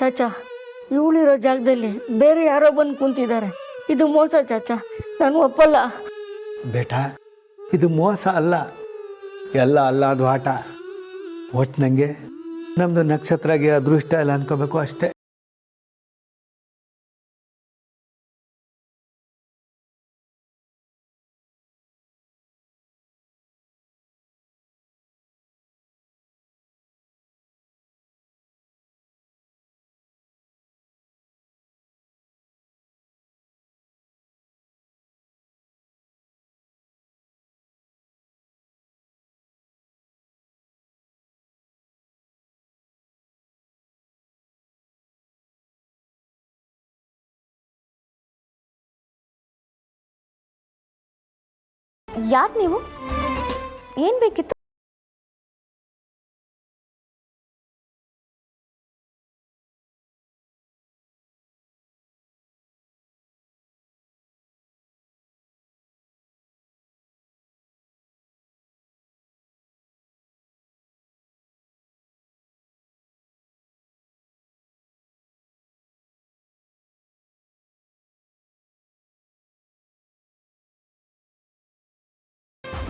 ಚಾಚಾ, ಇವಳಿರೋ ಜಾಗದಲ್ಲಿ ಬೇರೆ ಯಾರೋ ಬಂದು ಕುಂತಿದ್ದಾರೆ. ಇದು ಮೋಸ ಚಾಚಾ, ನಾನು ಒಪ್ಪಲ್ಲ. ಬೇಟಾ, ಇದು ಮೋಸ ಅಲ್ಲ, ಎಲ್ಲ ಅಲ್ಲ, ಅದು ಆಟ. ಒಟ್ಟಿನಂಗೆ ನಮ್ಮದು ನಕ್ಷತ್ರಗೆ ಅದೃಷ್ಟ ಇಲ್ಲ ಅನ್ಕೋಬೇಕು ಅಷ್ಟೇ. ಯಾರು ನೀವು? ಏನು ಬೇಕಿತ್ತು?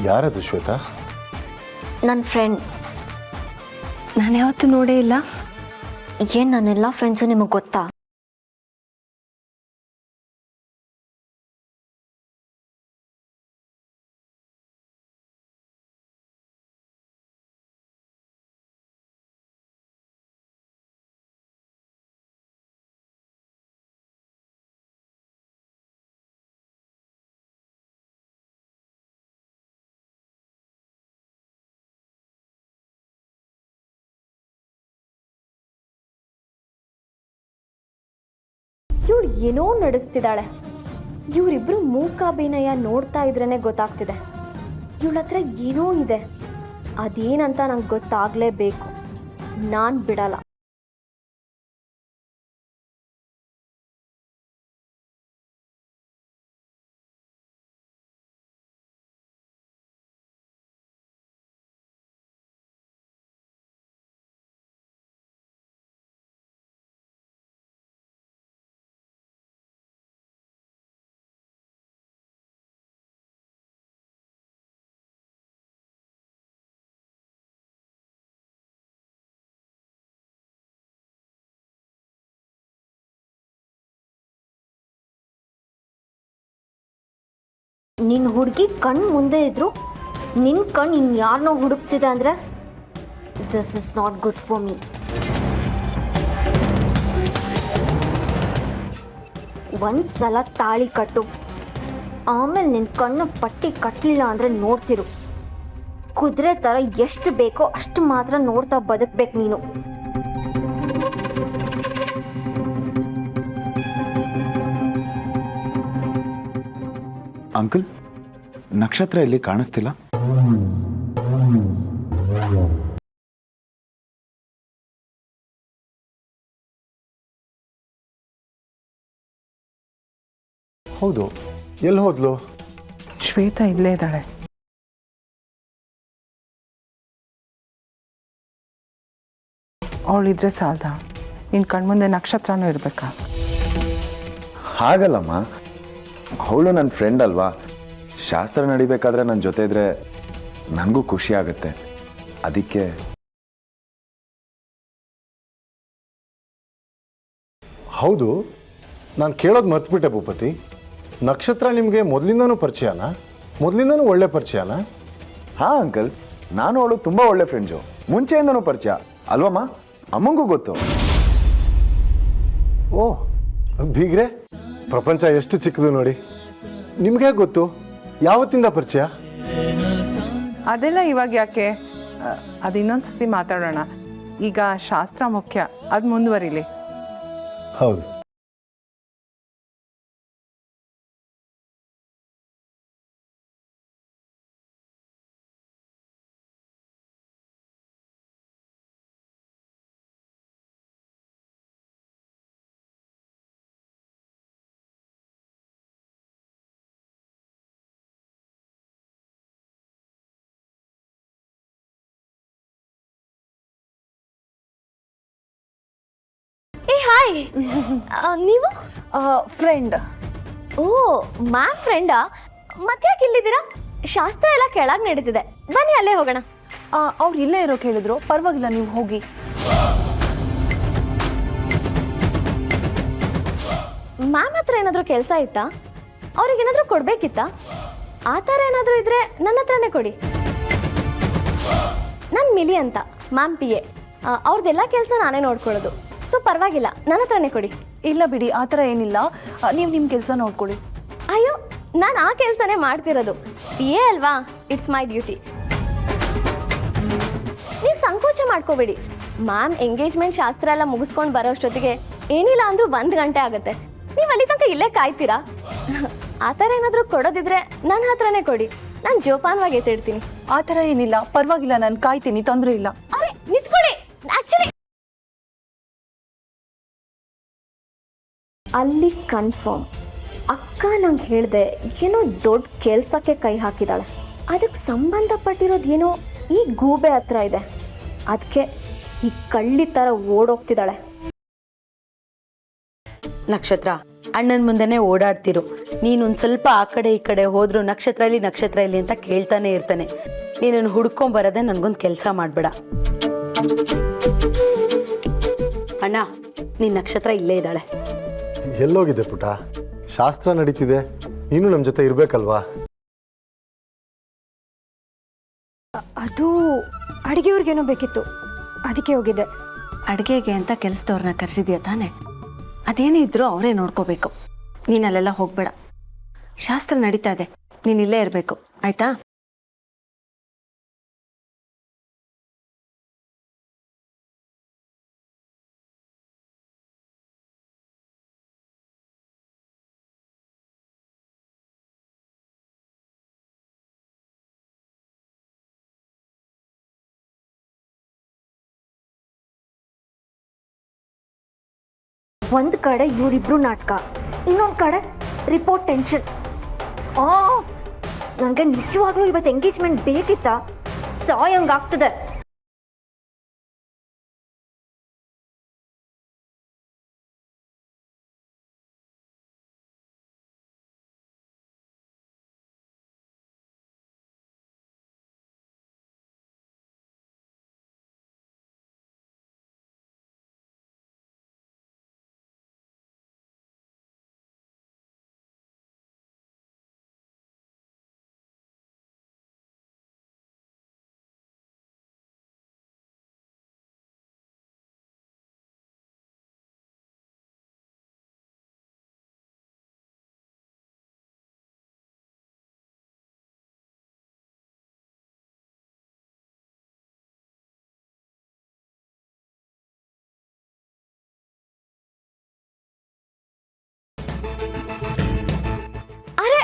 ಯಾರದು ಶ್ವೇತಾ? ನನ್ನ ಫ್ರೆಂಡ್. ನಾನು ಯಾವತ್ತೂ ನೋಡೇ ಇಲ್ಲ. ಏನು ನನ್ನೆಲ್ಲ ಫ್ರೆಂಡ್ಸು ನಿಮಗೆ ಗೊತ್ತಾ? ಇವಳು ಏನೋ ನಡೆಸ್ತಿದ್ದಾಳೆ. ಇವರಿಬ್ರು ಮೂಕಾಭಿನಯ ನೋಡ್ತಾ ಇದ್ರೇ ಗೊತ್ತಾಗ್ತಿದೆ. ಇವಳ ಹತ್ರ ಏನೋ ಇದೆ, ಅದೇನಂತ ನಂಗೆ ಗೊತ್ತಾಗಲೇಬೇಕು. ನಾನು ಬಿಡಲ್ಲ. ನಿನ್ನ ಹುಡುಗಿ ಕಣ್ಣು ಮುಂದೆ ಇದ್ರು ನಿನ್ನ ಕಣ್ಣು ಇನ್ಯಾರನ್ನೋ ಹುಡುಕ್ತಿದೆ ಅಂದರೆ this is not good for me. ಒಂದು ಸಲ ತಾಳಿ ಕಟ್ಟು, ಆಮೇಲೆ ನಿನ್ನ ಕಣ್ಣು ಪಟ್ಟಿ ಕಟ್ಟಲಿಲ್ಲ ಅಂದರೆ ನೋಡ್ತಿರು. ಕುದುರೆ ಥರ ಎಷ್ಟು ಬೇಕೋ ಅಷ್ಟು ಮಾತ್ರ ನೋಡ್ತಾ ಬದುಕಬೇಕು ನೀನು. ಅಂಕಲ್, ನಕ್ಷತ್ರ ಇಲ್ಲಿ ಕಾಣಿಸ್ತಿಲ್ಲ. ಹೌದು, ಎಲ್ಲಿ ಹೋದ್ಲು? ಶ್ವೇತಾ ಇಲ್ಲೇ ಇದ್ದಾಳೆ. ಅವಳಿದ್ರೆ ಸಾಲ್ದ, ನಿನ್ನ ಕಣ್ಮುಂದೆ ನಕ್ಷತ್ರನೂ ಇರಬೇಕಾ? ಹಾಗಲ್ಲಮ್ಮ, ಅವಳು ನನ್ನ ಫ್ರೆಂಡ್ ಅಲ್ವಾ. ಶಾಸ್ತ್ರ ನಡಿಬೇಕಾದ್ರೆ ನನ್ನ ಜೊತೆ ಇದ್ರೆ ನನಗೂ ಖುಷಿ ಆಗುತ್ತೆ. ಅದಕ್ಕೆ. ಹೌದು, ನಾನು ಕೇಳೋದು ಮರ್ತ್ಬಿಟ್ಟೆ ಭೂಪತಿ. ನಕ್ಷತ್ರ ನಿಮಗೆ ಮೊದಲಿಂದನೂ ಪರಿಚಯನಾ? ಮೊದಲಿಂದನೂ ಒಳ್ಳೆ ಪರಿಚಯನಾ? ಹಾಂ ಅಂಕಲ್, ನಾನು ಅವಳು ತುಂಬ ಒಳ್ಳೆ ಫ್ರೆಂಡ್ಸು, ಮುಂಚೆಯಿಂದನೂ ಪರಿಚಯ ಅಲ್ವಮ್ಮ. ಅಮ್ಮಂಗೂ ಗೊತ್ತು. ಓ ಬೀಗ್ರೆ, ಪ್ರಪಂಚ ಎಷ್ಟು ಚಿಕ್ಕದು ನೋಡಿ. ನಿಮ್ಗೆ ಗೊತ್ತು? ಯಾವತ್ತಿಂದ ಪರಿಚಯ? ಅದೆಲ್ಲ ಇವಾಗ ಯಾಕೆ, ಅದು ಇನ್ನೊಂದ್ಸತಿ ಮಾತಾಡೋಣ. ಈಗ ಶಾಸ್ತ್ರ ಮುಖ್ಯ, ಅದು ಮುಂದುವರಿಲಿ. ಹೌದು. ಏ ಹಾಯ್ ನೀವು ಫ್ರೆಂಡ್. ಓ ಮ್ಯಾಮ್ ಫ್ರೆಂಡಾ? ಮತ್ತ್ಯಾಕೆ ಇಲ್ಲಿದ್ದೀರಾ? ಶಾಸ್ತ್ರ ಎಲ್ಲ ಕೆಳಗೆ ನಡೀತಿದೆ, ಬನ್ನಿ ಅಲ್ಲೇ ಹೋಗೋಣ. ಅವ್ರು ಇಲ್ಲೇ ಇರೋ ಕೇಳಿದ್ರು, ಪರವಾಗಿಲ್ಲ ನೀವು ಹೋಗಿ. ಮ್ಯಾಮ್ ಹತ್ರ ಏನಾದರೂ ಕೆಲಸ ಇತ್ತಾ? ಅವ್ರಿಗೇನಾದರೂ ಕೊಡಬೇಕಿತ್ತಾ? ಆ ಥರ ಏನಾದರೂ ಇದ್ದರೆ ನನ್ನ ಹತ್ರನೇ ಕೊಡಿ. ನಾನು ಮಿಲಿ ಅಂತ, ಮ್ಯಾಮ್ ಪಿ ಎ. ಅವ್ರದ್ದೆಲ್ಲ ಕೆಲಸ ನಾನೇ ನೋಡ್ಕೊಳ್ಳೋದು. ಸೊ ಪರವಾಗಿಲ್ಲ, ನನ್ನ ಹತ್ರನೇ ಕೊಡಿ. ಇಲ್ಲ ಬಿಡಿ, ಆ ಥರ ಏನಿಲ್ಲ, ನೀವು ನಿಮ್ಮ ಕೆಲಸ ನೋಡ್ಕೊಳ್ಳಿ. ಅಯ್ಯೋ, ನಾನು ಆ ಕೆಲಸನೇ ಮಾಡ್ತಿರೋದು. ಪಿ ಎ ಅಲ್ವಾ, ಇಟ್ಸ್ ಮೈ ಡ್ಯೂಟಿ. ನೀವು ಸಂಕೋಚ ಮಾಡ್ಕೋಬೇಡಿ. ಮ್ಯಾಮ್ ಎಂಗೇಜ್ಮೆಂಟ್ ಶಾಸ್ತ್ರ ಎಲ್ಲ ಮುಗಿಸ್ಕೊಂಡು ಬರೋಷ್ಟೊತ್ತಿಗೆ ಏನಿಲ್ಲ ಅಂದರೂ 1 ಗಂಟೆ ಆಗುತ್ತೆ. ನೀವು ಅಲ್ಲಿ ತನಕ ಇಲ್ಲೇ ಕಾಯ್ತೀರಾ? ಆ ಥರ ಏನಾದರೂ ಕೊಡೋದಿದ್ರೆ ನನ್ನ ಹತ್ರನೇ ಕೊಡಿ, ನಾನು ಜೋಪಾನವಾಗಿ ಎತ್ತಿಡ್ತೀನಿ. ಆ ಥರ ಏನಿಲ್ಲ, ಪರವಾಗಿಲ್ಲ, ನಾನು ಕಾಯ್ತೀನಿ, ತೊಂದರೆ ಇಲ್ಲ. ಅರೆ ನಿಂತ್ಕೊಡಿ. ಆ್ಯಕ್ಚುಲಿ ಅಲ್ಲಿ ಕನ್ಫರ್ಮ್ ಅಕ್ಕ ನಂಗೆ ಹೇಳಿದೆ, ಏನೋ ದೊಡ್ಡ ಕೆಲಸಕ್ಕೆ ಕೈ ಹಾಕಿದಾಳೆ. ಅದಕ್ಕೆ ಸಂಬಂಧಪಟ್ಟಿರೋದು ಏನೋ ಈ ಗೂಬೆ ಹತ್ರ ಇದೆ. ಅದಕ್ಕೆ ಈ ಕಳ್ಳಿ ಥರ ಓಡೋಗ್ತಿದ್ದಾಳೆ. ನಕ್ಷತ್ರ, ಅಣ್ಣನ ಮುಂದೆನೇ ಓಡಾಡ್ತಿರು. ನೀನೊಂದು ಸ್ವಲ್ಪ ಆ ಕಡೆ ಈ ಕಡೆ ಹೋದ್ರು ನಕ್ಷತ್ರ ಇಲ್ಲಿ ಅಂತ ಕೇಳ್ತಾನೆ ಇರ್ತಾನೆ. ನೀನನ್ನು ಹುಡ್ಕೊಂಬರೋದೇ ನನಗೊಂದು ಕೆಲಸ ಮಾಡಬೇಡ. ಅಣ್ಣ, ನಿನ್ನ ನಕ್ಷತ್ರ ಇಲ್ಲೇ ಇದ್ದಾಳೆ. ಎಲ್ಲೋಗಿದೆ ಪುಟ? ಶಾಸ್ತ್ರ ನಡೀತಿದೆ, ನೀನು ನಮ್ಮ ಜೊತೆ ಇರಬೇಕಲ್ವಾ? ಅದು ಅಡುಗೆಯವ್ರಿಗೇನೋ ಬೇಕಿತ್ತು, ಅದಕ್ಕೆ ಹೋಗಿದ್ದೆ. ಅಡುಗೆಗೆ ಅಂತ ಕೆಲಸದವ್ರನ್ನ ಕರೆಸಿದ್ಯಾ ತಾನೆ? ಅದೇನೇ ಇದ್ರೂ ಅವರೇ ನೋಡ್ಕೋಬೇಕು. ನೀನು ಅಲ್ಲೆಲ್ಲ ಹೋಗಬೇಡ. ಶಾಸ್ತ್ರ ನಡೀತಾ ಇದೆ, ನೀನು ಇಲ್ಲೇ ಇರಬೇಕು, ಆಯ್ತಾ? ಒಂದು ಕಡೆ ಇವರಿಬ್ರು ನಾಟಕ, ಇನ್ನೊಂದು ಕಡೆ ರಿಪೋರ್ಟ್ ಟೆನ್ಷನ್. ನನಗೆ ನಿಜವಾಗ್ಲೂ ಇವತ್ತು ಎಂಗೇಜ್ಮೆಂಟ್ ಬೇಕಿತ್ತಾ? ಸಾಯಂಗಾಗ್ತದೆ. ಅರೆ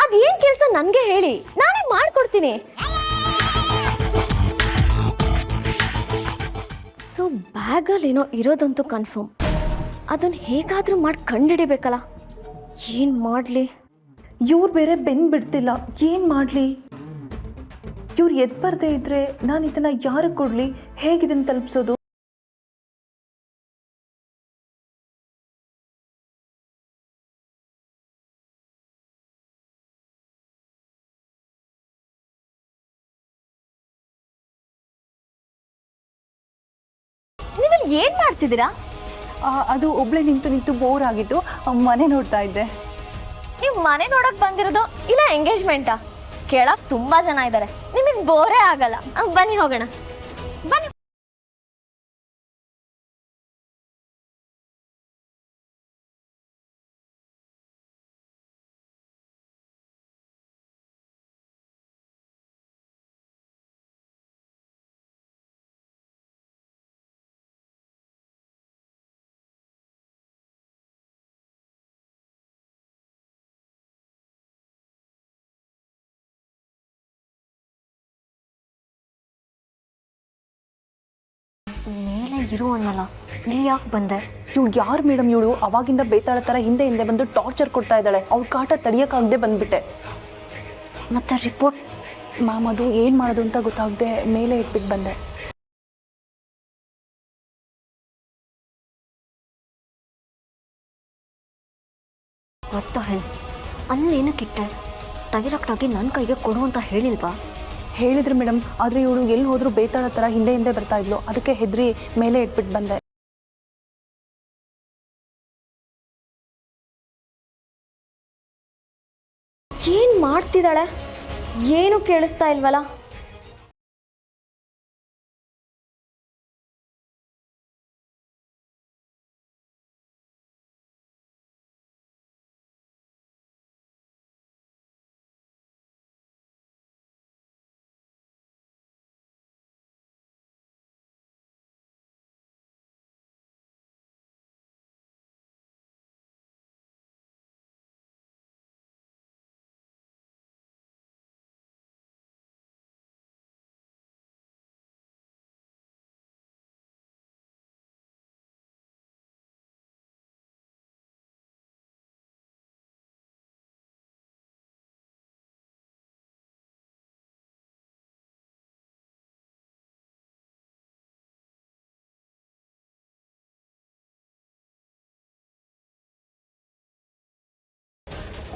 ಅದೇನು ಕೆಲಸ ನನಗೆ ಹೇಳಿ, ನಾನೇ ಮಾಡ್ಕೊಡ್ತೀನಿ. ಸೊ ಬ್ಯಾಗಲ್ಲೇನೋ ಇರೋದಂತೂ ಕನ್ಫರ್ಮ್. ಅದನ್ನು ಹೇಗಾದರೂ ಮಾಡಿ ಕಂಡುಹಿಡಿಬೇಕಲ್ಲ. ಏನು ಮಾಡಲಿ? ಇವ್ರು ಬೇರೆ ಬೆನ್ನು ಬಿಡ್ತಿಲ್ಲ, ಏನು ಮಾಡಲಿ? ಇವ್ರು ಎದ್ದು ಬರದೇ ಇದ್ರೆ ನಾನು ಇದನ್ನು ಯಾರಿಗೆ ಕೊಡಲಿ? ಹೇಗಿದನ್ನು ತಲುಪಿಸೋದು? ನೀವೆಲ್ಲಿ ಏನು ಮಾಡ್ತಿದ್ದೀರಾ? ಅದು ಒಬ್ಳೆ ನಿಂತು ಬೋರ್ ಆಗಿತ್ತು, ಮನೆ ನೋಡ್ತಾ ಇದ್ದೆ. ನೀವು ಮನೆ ನೋಡಕ್ ಬಂದಿರೋದು ಇಲ್ಲ ಎಂಗೇಜ್ಮೆಂಟಾ? ಕೇಳಕ್ ತುಂಬಾ ಜನ ಇದ್ದಾರೆ, ನಿಮಗೆ ಬೋರೇ ಆಗಲ್ಲ. ಬನ್ನಿ ಹೋಗೋಣ, ಬನ್ನಿ. ಮೇಲೆ ಇರು ಅನ್ನಲ್ಲ, ಇಲ್ಲಿ ಯಾಕೆ ಬಂದೆ? ಇವಳು ಯಾರು ಮೇಡಮ್? ಇವಳು ಅವಾಗಿಂದ ಬೇತಾಳ ಥರ ಹಿಂದೆ ಬಂದು ಟಾರ್ಚರ್ ಕೊಡ್ತಾ ಇದ್ದಾಳೆ. ಅವ್ಳ ಕಾಟ ತಡಿಯೋಕ್ಕಾಗದೆ ಬಂದ್ಬಿಟ್ಟೆ. ಮತ್ತೆ ರಿಪೋರ್ಟ್ ಮ್ಯಾಮ್, ಅದು ಏನು ಮಾಡೋದು ಅಂತ ಗೊತ್ತಾಗದೆ ಮೇಲೆ ಇಟ್ಬಿಟ್ಟು ಬಂದೆ. ಹೊತ್ತ ಹೆಲ್ ಅಲ್ಲೇನಕ್ಕಿಟ್ಟೆ ಡೈರೆಕ್ಟಾಗಿ ನನ್ನ ಕೈಗೆ ಕೊಡು ಅಂತ ಹೇಳಿಲ್ವಾ? ಹೇಳಿದ್ರು ಮೇಡಮ್, ಆದರೆ ಇವಳು ಎಲ್ಲಿ ಹೋದರೂ ಬೇತಾಳ ಥರ ಹಿಂದೆ ಹಿಂದೆ ಬರ್ತಾ ಇದ್ಲು. ಅದಕ್ಕೆ ಹೆದ್ರಿ ಮೇಲೆ ಇಟ್ಬಿಟ್ಟು ಬಂದೆ. ಏನು ಮಾಡ್ತಿದ್ದಾಳೆ? ಏನು ಕೇಳಿಸ್ತಾ ಇಲ್ವಲ್ಲ?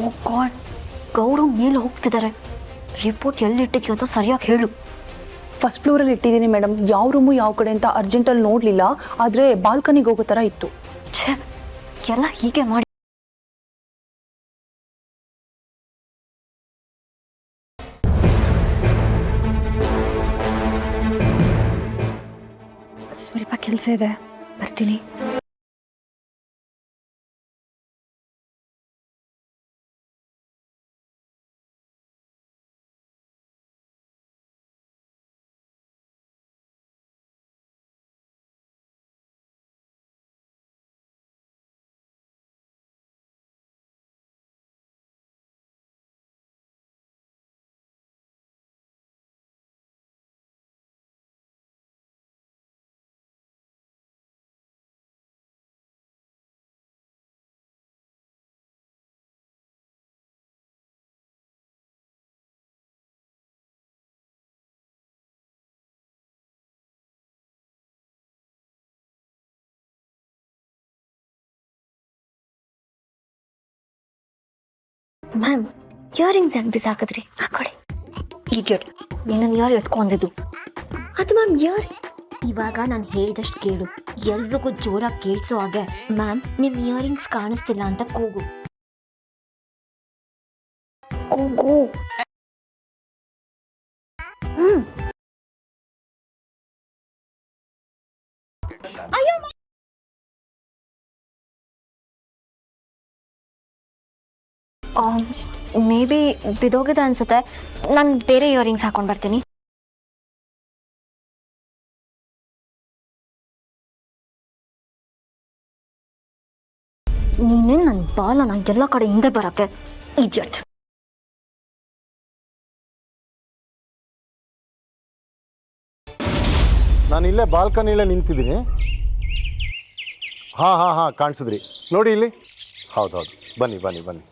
ಓ ಗಾಡ್, ಗೌರು ಮೇಲೆ ಹೋಗ್ತಿದ್ದಾರೆ. ರಿಪೋರ್ಟ್ ಎಲ್ಲಿಟ್ಟಿದ್ಯೋ ಅಂತ ಸರಿಯಾಗಿ ಹೇಳು. ಫಸ್ಟ್ ಫ್ಲೋರಲ್ಲಿ ಇಟ್ಟಿದ್ದೀನಿ ಮೇಡಮ್. ಯಾವ ರೂಮು ಯಾವ ಕಡೆ ಅಂತ ಅರ್ಜೆಂಟಲ್ಲಿ ನೋಡಲಿಲ್ಲ, ಆದರೆ ಬಾಲ್ಕನಿಗೆ ಹೋಗೋ ಥರ ಇತ್ತು. ಛೇ, ಎಲ್ಲ ಹೀಗೆ ಮಾಡಿ. ಸ್ವಲ್ಪ ಕೆಲಸ ಇದೆ, ಬರ್ತೀನಿ. ಮ್ಯಾಮ್, ಇಯರಿಂಗ್ಸ್ ಯಾಕೆ ಬಿಸಾಕಿದ್ರಿ? ಹಾಕೊಡಿ. ಈಡಿಯಟ್, ನಿನ್ನನ್ನು ಯಾರು ಎತ್ಕೊಂಡಿದ್ದು? ಅದು ಮ್ಯಾಮ್ ಇವಾಗ ನಾನು ಹೇಳಿದಷ್ಟು ಕೇಳು. ಎಲ್ರಿಗೂ ಜೋರಾಗಿ ಕೇಳಿಸೋ ಹಾಗೆ, ಮ್ಯಾಮ್ ನಿಮ್ಮ ಇಯರಿಂಗ್ಸ್ ಕಾಣಿಸ್ತಿಲ್ಲ ಅಂತ ಕೂಗು. ಕೂಗು. ಅಯ್ಯೋ, ಮೇ ಬಿ ಬಿದೋಗಿದೆ ಅನ್ಸುತ್ತೆ. ನಾನು ಬೇರೆ ಇಯರಿಂಗ್ಸ್ ಹಾಕೊಂಡು ಬರ್ತೀನಿ. ನೀನೇನು ನನ್ನ ಬಾಲ ನಾನು ಎಲ್ಲ ಕಡೆ ಹಿಂದೆ ಬರೋಕ್ಕೆ ಇಡಿಯಟ್. ನಾನು ಇಲ್ಲೇ ಬಾಲ್ಕನಿಲೇ ನಿಂತಿದ್ದೀನಿ. ಹಾಂ ಕಾಣಿಸಿದ್ರಿ ನೋಡಿ ಇಲ್ಲಿ. ಹೌದು, ಬನ್ನಿ.